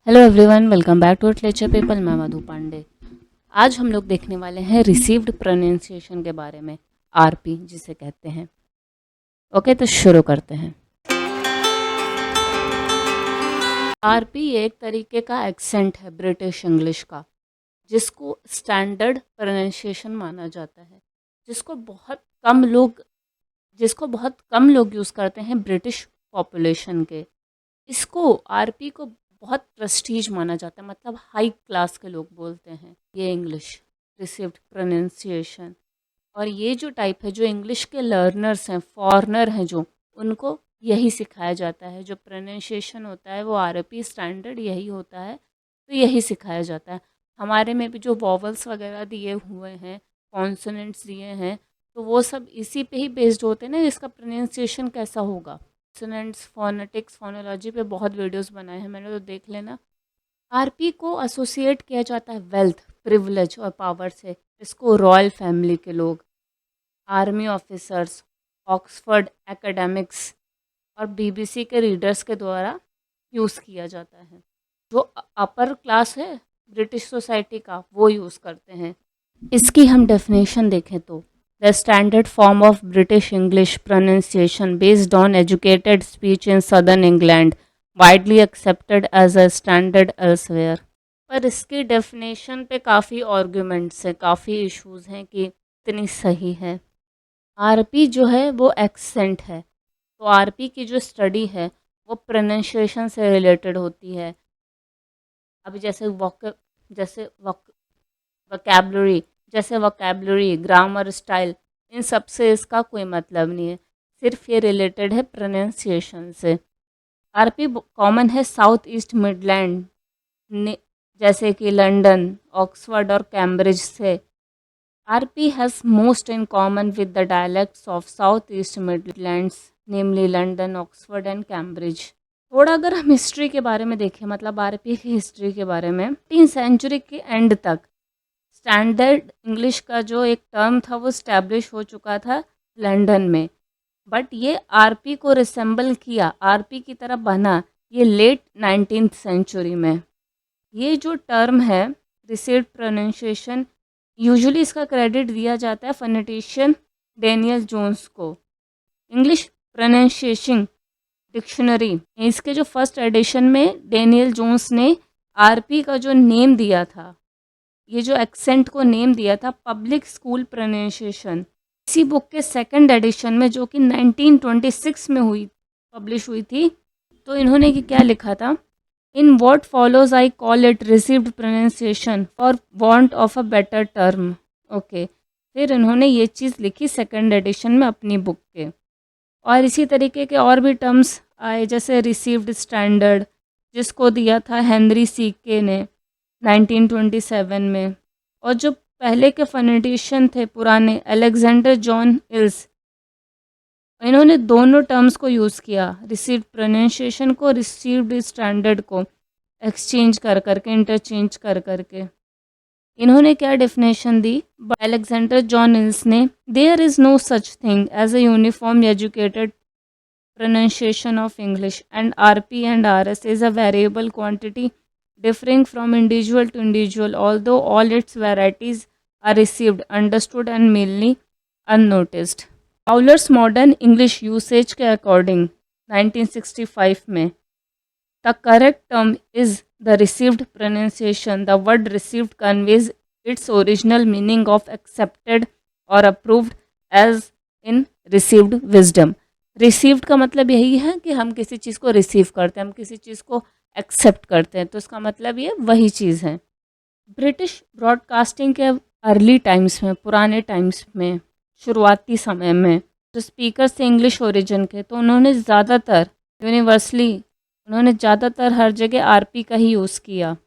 Hello everyone, welcome back to literature people. मैं मधु पांडे। आज हम लोग देखने वाले हैं रिसीव्ड प्रोनाउंसिएशन के बारे में, आरपी जिसे कहते हैं। ओके, तो शुरू करते हैं। आरपी एक तरीके का एक्सेंट है ब्रिटिश इंग्लिश का, जिसको स्टैंडर्ड प्रोनाउंसिएशन माना जाता है, जिसको बहुत कम लोग यूज़ करते हैं ब्रिटिश पॉपुलेशन के। इसको आरपी को बहुत प्रेस्टीज माना जाता है, मतलब हाई क्लास के लोग बोलते हैं ये इंग्लिश रिसीव्ड प्रोनाउंसिएशन। और ये जो टाइप है, जो इंग्लिश के लर्नर्स हैं, फॉरनर हैं, जो उनको यही सिखाया जाता है। जो प्रोनाउंसिएशन होता है वो आरपी स्टैंडर्ड यही होता है, तो यही सिखाया जाता है। हमारे में भी जो वॉवल्स वगैरह दिए हुए हैं, कॉन्सोनेंट्स दिए हैं, तो वो सब इसी पे ही बेस्ड होते हैं ना, इसका प्रोनाउंसिएशन कैसा होगा। कॉन्सोनेंट्स, फोनेटिक्स, फोनोलॉजी पे बहुत वीडियोस बनाए हैं मैंने, तो देख लेना। आरपी को एसोसिएट किया जाता है वेल्थ, प्रिविलेज और पावर से। इसको रॉयल फैमिली के लोग, आर्मी ऑफिसर्स, ऑक्सफोर्ड एकेडमिक्स और बीबीसी के रीडर्स के द्वारा यूज़ किया जाता है। जो अपर क्लास है ब्रिटिश सोसाइटी का, वो यूज़ करते हैं। इसकी हम डेफिनेशन देखें तो the standard form of British English pronunciation based on educated speech in southern England, widely accepted as a standard elsewhere. पर इसकी डेफिनेशन पे काफ़ी आर्ग्यूमेंट्स हैं, काफ़ी इश्यूज हैं कि इतनी सही है। आरपी जो है वो एक्सेंट है, तो आरपी की जो स्टडी है वो प्रोनाउंसिएशन से रिलेटेड होती है। अभी जैसे वोकैबलरी जैसे वोकैबलरी, ग्रामर, स्टाइल, इन सब से इसका कोई मतलब नहीं है, सिर्फ ये रिलेटेड है प्रोनाउंसिएशन से। आरपी कॉमन है साउथ ईस्ट मिडलैंड जैसे कि लंदन, ऑक्सफोर्ड और कैम्ब्रिज से। RP has most in common with the dialects of south east Midlands, namely London, Oxford and Cambridge. थोड़ा अगर हम हिस्ट्री के बारे में देखें, मतलब आरपी की हिस्ट्री के बारे में, 18वीं सेंचुरी के एंड तक स्टैंडर्ड इंग्लिश का जो एक टर्म था वो स्टैब्लिश हो चुका था लंदन में। बट ये आरपी को रिसेंबल किया, आरपी की तरह बना, ये लेट 19वीं सेंचुरी में। ये जो टर्म है रिसीव्ड प्रोनाउंसिएशन, यूजुअली इसका क्रेडिट दिया जाता है फोनेटिशियन डेनियल जोन्स को। इंग्लिश प्रोनाउंसिएशन डिक्शनरी, इसके जो फर्स्ट एडिशन में डेनियल जोन्स ने आरपी का जो नेम दिया था, ये जो एक्सेंट को नेम दिया था, पब्लिक स्कूल प्रोनाउंसिएशन। इसी बुक के सेकंड एडिशन में, जो कि 1926 में पब्लिश हुई थी, तो इन्होंने क्या लिखा था, in what follows I call it received pronunciation for want of a better term. Okay, फिर इन्होंने ये चीज़ लिखी सेकंड एडिशन में अपनी बुक के। और इसी तरीके के और भी टर्म्स आए, जैसे रिसीव्ड स्टैंडर्ड, जिसको दिया था हेनरी सीके ने 1927 में। और जो पहले के फोनेटिशियन थे पुराने, अलेक्जेंडर जॉन इल्स, इन्होंने दोनों टर्म्स को यूज़ किया, रिसीव्ड प्रोनाउंसिएशन को, रिसीव्ड स्टैंडर्ड को, एक्सचेंज कर करके, इंटरचेंज कर करके। इन्होंने क्या डेफिनेशन दी अलेक्जेंडर जॉन इल्स ने, there is no such thing as a uniform educated pronunciation of English, and RP and RS is a variable quantity differing from individual to individual, although all its varieties are received, understood and mainly unnoticed. Fowler's modern English usage के according 1965 में, the correct term is the received pronunciation. The word received conveys its original meaning of accepted or approved, as in received wisdom. Received का मतलब यही है कि हम किसी चीज़ को रिसीव करते हैं, हम किसी चीज़ को एक्सेप्ट करते हैं, तो इसका मतलब ये वही चीज़ है। ब्रिटिश ब्रॉडकास्टिंग के अर्ली टाइम्स में, पुराने टाइम्स में, शुरुआती समय में, जो स्पीकर थे इंग्लिश ओरिजिन के, तो उन्होंने ज़्यादातर हर जगह आरपी का ही यूज़ किया।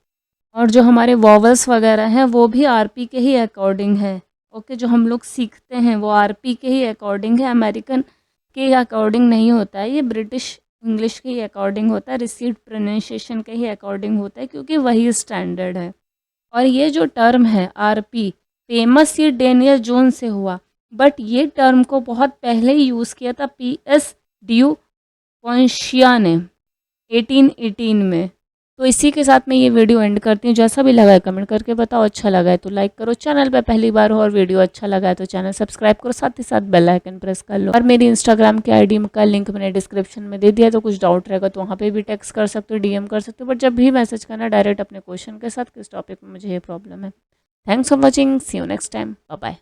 और जो हमारे वॉवल्स वगैरह हैं वो भी आरपी के ही अकॉर्डिंग है। ओके, जो हम लोग सीखते हैं वो आरपी के ही अकॉर्डिंग है, अमेरिकन के अकॉर्डिंग नहीं होता है, ये ब्रिटिश इंग्लिश के ही अकॉर्डिंग होता है, रिसीव्ड प्रोनाउंसिएशन के ही अकॉर्डिंग होता है, क्योंकि वही स्टैंडर्ड है। और ये जो टर्म है आरपी, फेमस ये डेनियल जोन से हुआ, बट ये टर्म को बहुत पहले ही यूज़ किया था पीएस ड्यू कॉन्शिया ने 1818 में। तो इसी के साथ मैं ये वीडियो एंड करती हूँ। जैसा भी लगा है कमेंट करके बताओ, अच्छा लगा है तो लाइक करो, चैनल पे पहली बार हो और वीडियो अच्छा लगा है तो चैनल सब्सक्राइब करो, साथ ही साथ बेल आइकन प्रेस कर लो। और मेरी इंस्टाग्राम की आईडी का लिंक मैंने डिस्क्रिप्शन में दे दिया, तो कुछ डाउट रहेगा तो वहाँ पे भी टेक्स्ट कर सकते हो, डीएम कर सकते हो, बट जब भी मैसेज करना डायरेक्ट अपने क्वेश्चन के साथ, किस टॉपिक में मुझे ये प्रॉब्लम है। Thanks for watching, see you next time, bye bye.